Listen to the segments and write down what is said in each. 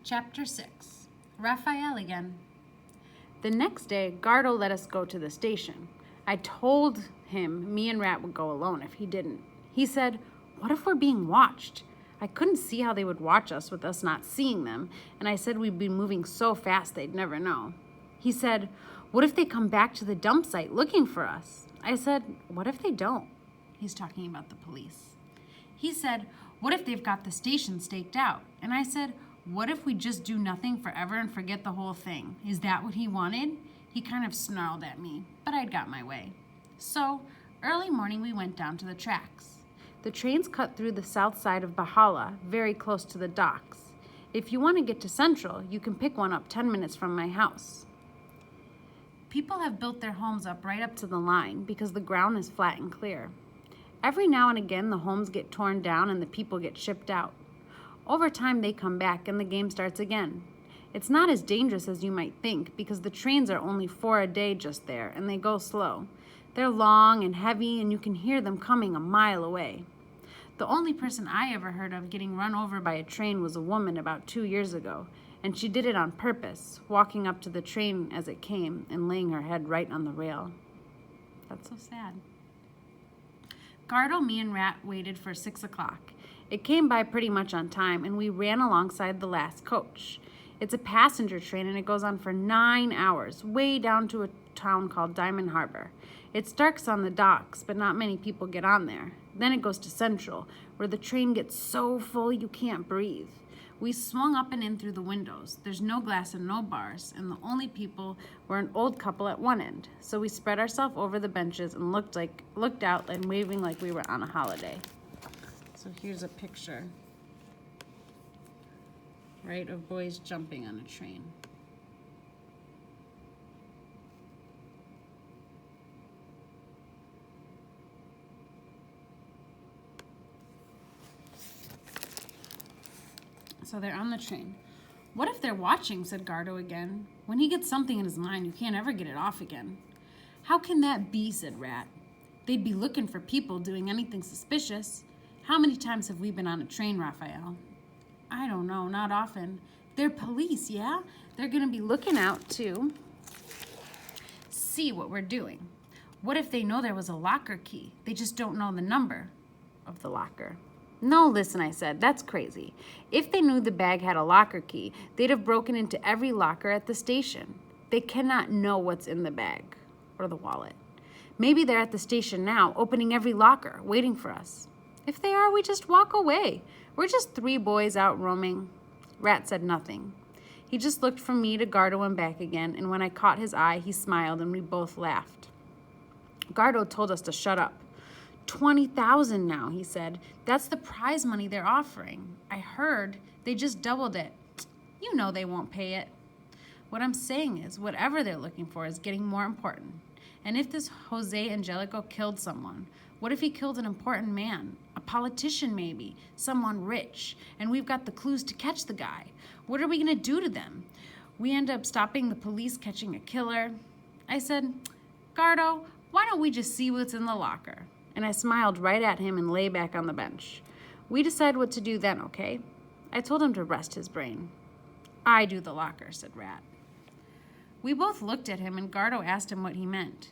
Chapter 6. Raphael again. The next day, Gardo let us go to the station. I told him me and Rat would go alone if he didn't. He said, "What if we're being watched?" I couldn't see how they would watch us with us not seeing them, and I said we'd be moving so fast they'd never know. He said, "What if they come back to the dump site looking for us?" I said, "What if they don't?" He's talking about the police. He said, "What if they've got the station staked out?" And I said, "What if we just do nothing forever and forget the whole thing? Is that what he wanted?" He kind of snarled at me, but I'd got my way. So, early morning we went down to the tracks. The trains cut through the south side of Bahala, very close to the docks. If you want to get to Central, you can pick one up 10 minutes from my house. People have built their homes up right up to the line because the ground is flat and clear. Every now and again, the homes get torn down and the people get shipped out. Over time, they come back and the game starts again. It's not as dangerous as you might think because the trains are only 4 a day just there and they go slow. They're long and heavy and you can hear them coming a mile away. The only person I ever heard of getting run over by a train was a woman about 2 years ago, and she did it on purpose, walking up to the train as it came and laying her head right on the rail. That's so sad. Gardo, me, and Rat waited for 6 o'clock. It came by pretty much on time, and we ran alongside the last coach. It's a passenger train, and it goes on for 9 hours, way down to a town called Diamond Harbor. It starts on the docks, but not many people get on there. Then it goes to Central, where the train gets so full you can't breathe. We swung up and in through the windows. There's no glass and no bars, and the only people were an old couple at one end. So we spread ourselves over the benches and looked out and waving like we were on a holiday. So here's a picture, right, of boys jumping on a train. So they're on the train. "What if they're watching?" said Gardo again. "When he gets something in his mind, you can't ever get it off again." "How can that be?" said Rat. "They'd be looking for people doing anything suspicious. How many times have we been on a train, Raphael?" "I don't know, not often." "They're police, yeah? They're gonna be looking out to see what we're doing. What if they know there was a locker key? They just don't know the number of the locker." "No, listen," I said, "that's crazy. If they knew the bag had a locker key, they'd have broken into every locker at the station. They cannot know what's in the bag or the wallet. Maybe they're at the station now, opening every locker, waiting for us. If they are, we just walk away. We're just 3 boys out roaming." Rat said nothing. He just looked from me to Gardo and back again, and when I caught his eye, he smiled and we both laughed. Gardo told us to shut up. 20,000 now, he said. "That's the prize money they're offering. I heard they just doubled it. You know they won't pay it." What I'm saying is, whatever they're looking for is getting more important. And if this Jose Angelico killed someone, what if he killed an important man? A politician maybe, someone rich, and we've got the clues to catch the guy. What are we gonna do to them? We end up stopping the police catching a killer. I said, "Gardo, why don't we just see what's in the locker?" And I smiled right at him and lay back on the bench. "We decide what to do then, okay?" I told him to rest his brain. "I do the locker," said Rat. We both looked at him and Gardo asked him what he meant.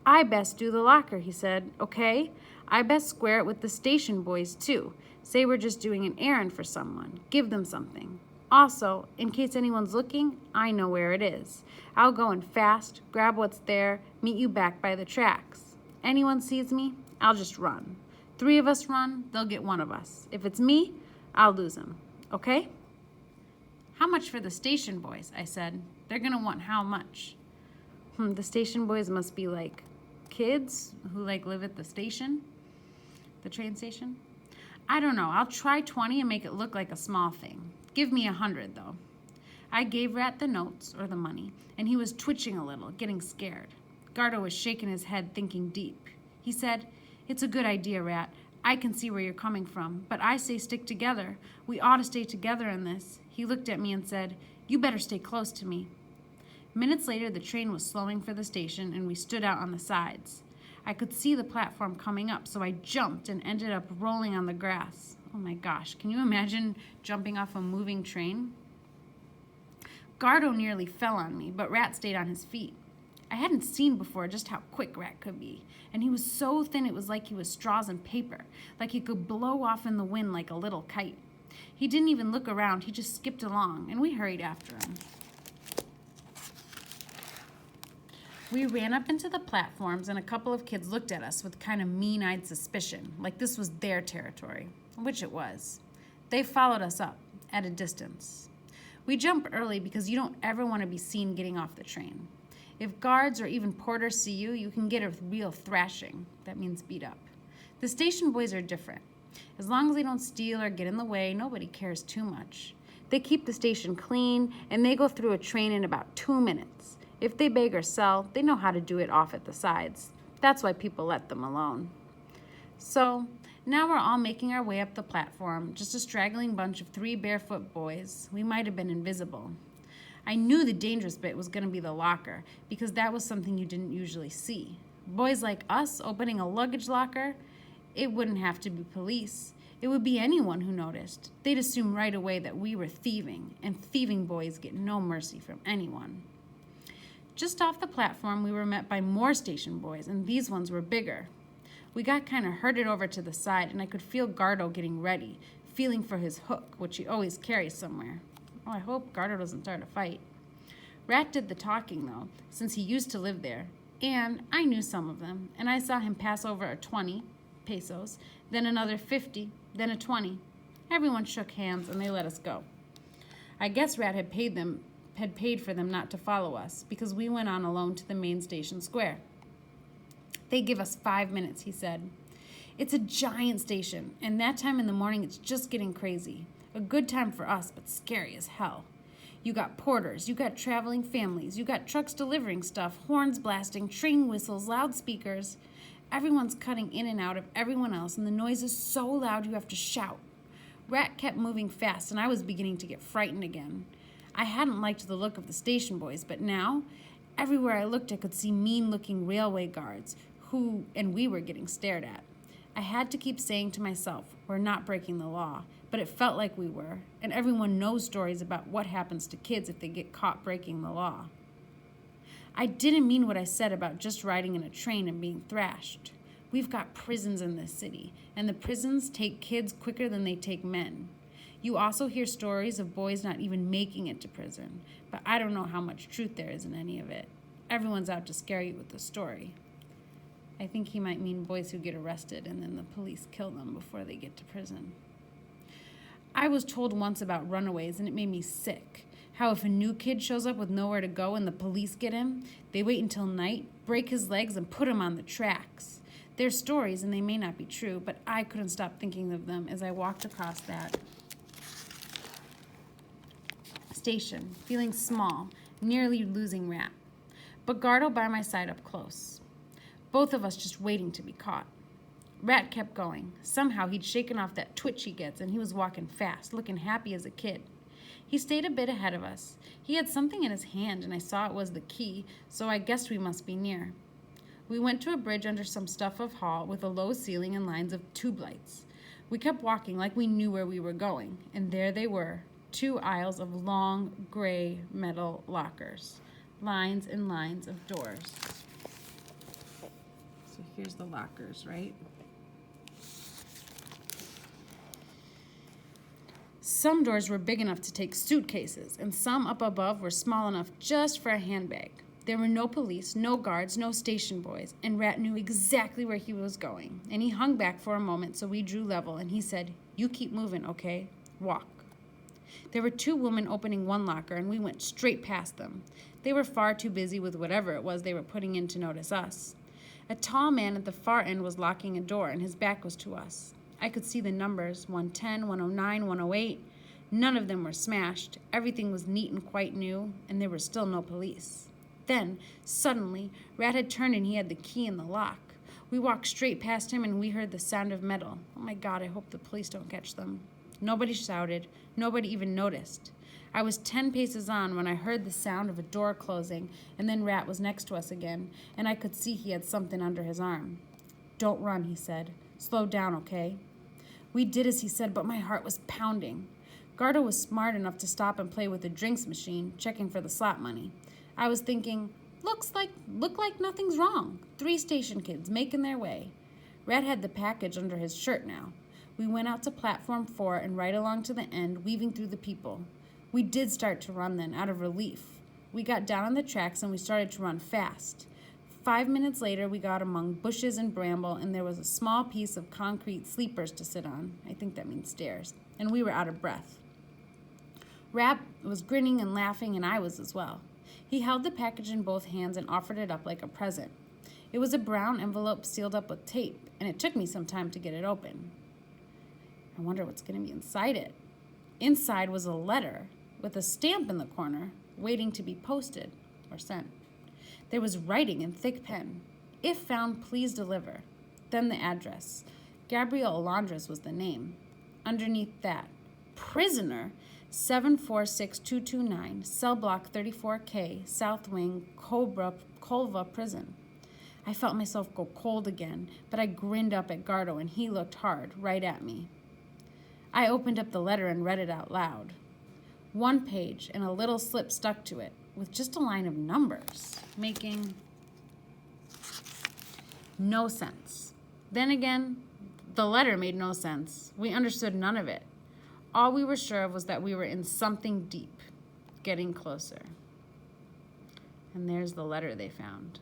"I best do the locker," he said, "okay? I best square it with the station boys too. Say we're just doing an errand for someone. Give them something. Also, in case anyone's looking, I know where it is. I'll go in fast, grab what's there, meet you back by the tracks. Anyone sees me, I'll just run. 3 of us run, they'll get 1 of us. If it's me, I'll lose him. Okay?" "How much for the station boys?" I said. "They're gonna want how much?" The station boys must be like kids who live at the station, the train station. "I don't know. I'll try 20 and make it look like a small thing. Give me 100 though." I gave Rat the notes, or the money, and he was twitching a little, getting scared. Gardo was shaking his head, thinking deep. He said, "It's a good idea, Rat. I can see where you're coming from, but I say stick together. We ought to stay together in this." He looked at me and said, "You better stay close to me." Minutes later, the train was slowing for the station, and we stood out on the sides. I could see the platform coming up, so I jumped and ended up rolling on the grass. Oh my gosh, can you imagine jumping off a moving train? Gardo nearly fell on me, but Rat stayed on his feet. I hadn't seen before just how quick Rat could be, and he was so thin it was like he was straws and paper, like he could blow off in the wind like a little kite. He didn't even look around, he just skipped along, and we hurried after him. We ran up into the platforms, and a couple of kids looked at us with kind of mean-eyed suspicion, like this was their territory, which it was. They followed us up, at a distance. We jump early because you don't ever want to be seen getting off the train. If guards or even porters see you, you can get a real thrashing. That means beat up. The station boys are different. As long as they don't steal or get in the way, nobody cares too much. They keep the station clean, and they go through a train in about 2 minutes. If they beg or sell, they know how to do it off at the sides. That's why people let them alone. So, now we're all making our way up the platform, just a straggling bunch of 3 barefoot boys. We might have been invisible. I knew the dangerous bit was going to be the locker, because that was something you didn't usually see. Boys like us opening a luggage locker, it wouldn't have to be police. It would be anyone who noticed. They'd assume right away that we were thieving, and thieving boys get no mercy from anyone. Just off the platform, we were met by more station boys, and these ones were bigger. We got kind of herded over to the side, and I could feel Gardo getting ready, feeling for his hook, which he always carries somewhere. Oh, I hope Gardo doesn't start a fight. Rat did the talking, though, since he used to live there, and I knew some of them, and I saw him pass over a 20 pesos, then another 50, then a 20. Everyone shook hands, and they let us go. I guess Rat had paid for them not to follow us, because we went on alone to the main station square. They give us 5 minutes, he said. It's a giant station, and that time in the morning it's just getting crazy. A good time for us, but scary as hell. You got porters, you got traveling families, you got trucks delivering stuff, horns blasting, train whistles, loudspeakers. Everyone's cutting in and out of everyone else, and the noise is so loud you have to shout. Rat kept moving fast, and I was beginning to get frightened again. I hadn't liked the look of the station boys, but now, everywhere I looked I could see mean-looking railway guards, and we were getting stared at. I had to keep saying to myself, we're not breaking the law, but it felt like we were, and everyone knows stories about what happens to kids if they get caught breaking the law. I didn't mean what I said about just riding in a train and being thrashed. We've got prisons in this city, and the prisons take kids quicker than they take men. You also hear stories of boys not even making it to prison, but I don't know how much truth there is in any of it. Everyone's out to scare you with the story. I think he might mean boys who get arrested and then the police kill them before they get to prison. I was told once about runaways, and it made me sick. How if a new kid shows up with nowhere to go and the police get him, they wait until night, break his legs, and put him on the tracks. They're stories, and they may not be true, but I couldn't stop thinking of them as I walked across that station, feeling small, nearly losing Rat. But Gardo by my side up close. Both of us just waiting to be caught. Rat kept going. Somehow he'd shaken off that twitch he gets, and he was walking fast, looking happy as a kid. He stayed a bit ahead of us. He had something in his hand, and I saw it was the key, so I guessed we must be near. We went to a bridge under some stuff of hall with a low ceiling and lines of tube lights. We kept walking like we knew where we were going, and there they were, 2 aisles of long, gray metal lockers, lines and lines of doors. So here's the lockers, right? Some doors were big enough to take suitcases, and some up above were small enough just for a handbag. There were no police, no guards, no station boys, and Rat knew exactly where he was going. And he hung back for a moment, so we drew level, and he said, "You keep moving, okay? Walk." There were 2 women opening one locker, and we went straight past them. They were far too busy with whatever it was they were putting in to notice us. A tall man at the far end was locking a door, and his back was to us. I could see the numbers, 110, 109, 108. None of them were smashed. Everything was neat and quite new, and there were still no police. Then, suddenly, Rat had turned and he had the key in the lock. We walked straight past him, and we heard the sound of metal. Oh my God, I hope the police don't catch them. Nobody shouted. Nobody even noticed. I was 10 paces on when I heard the sound of a door closing, and then Rat was next to us again, and I could see he had something under his arm. "Don't run," he said. "Slow down, okay?" We did as he said, but my heart was pounding. Gardo was smart enough to stop and play with the drinks machine, checking for the slot money. I was thinking, look like nothing's wrong. 3 station kids making their way. Red had the package under his shirt now. We went out to platform 4 and right along to the end, weaving through the people. We did start to run then, out of relief. We got down on the tracks and we started to run fast. 5 minutes later, we got among bushes and bramble, and there was a small piece of concrete sleepers to sit on. I think that means stairs. And we were out of breath. Rap was grinning and laughing, and I was as well. He held the package in both hands and offered it up like a present. It was a brown envelope sealed up with tape, and it took me some time to get it open. I wonder what's going to be inside it. Inside was a letter with a stamp in the corner, waiting to be posted or sent. There was writing in thick pen. If found, please deliver. Then the address. Gabriel Alondras was the name. Underneath that, prisoner 746229, cell block 34K, South Wing, Kolva Prison. I felt myself go cold again, but I grinned up at Gardo, and he looked hard, right at me. I opened up the letter and read it out loud. 1 page and a little slip stuck to it, with just a line of numbers, making no sense. Then again, the letter made no sense. We understood none of it. All we were sure of was that we were in something deep, getting closer. And there's the letter they found.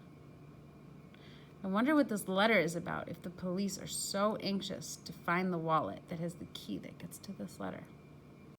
I wonder what this letter is about if the police are so anxious to find the wallet that has the key that gets to this letter.